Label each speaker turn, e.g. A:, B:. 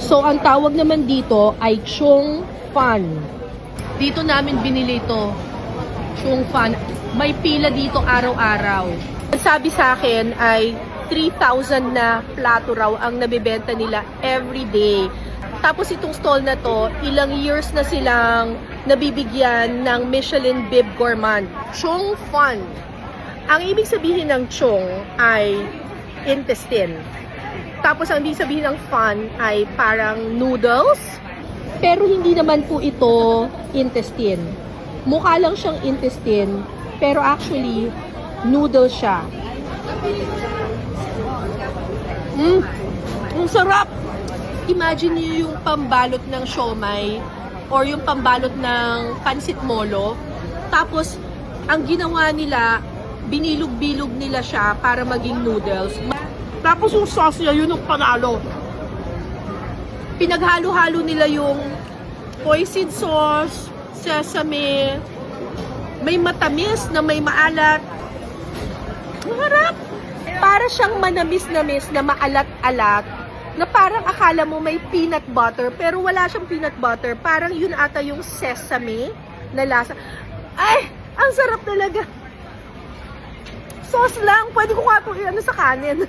A: So, ang tawag naman dito ay Chung Fan. Dito namin binili ito. Chung Fan. May pila dito araw-araw. Ang sabi sa akin ay 3,000 na plato raw ang nabibenta nila every day. Tapos itong stall na to, ilang years na silang nabibigyan ng Michelin Bib Gourmand. Chung Fan. Ang ibig sabihin ng chung ay intestine. Tapos ang ibig sabihin ng fan ay parang noodles. Pero hindi naman po ito intestine. Mukha lang siyang intestine, pero actually, noodles siya. Ang sarap! Imagine niyo yung pambalot ng siomai or yung pambalot ng pansit molo. Tapos, ang ginawa nila, binilog-bilog nila siya para maging noodles. Tapos yung sauce niya, yun yung panalo. Pinaghalo-halo nila yung hoisin sauce, sesame, may matamis na may maalat. Ang harap! Para siyang manamis-namis na maalat-alat na parang akala mo may peanut butter pero wala siyang peanut butter. Parang yun ata yung sesame na lasa. Ay! Ang sarap talaga! Sauce lang! Pwede ko nga ito sa kanin.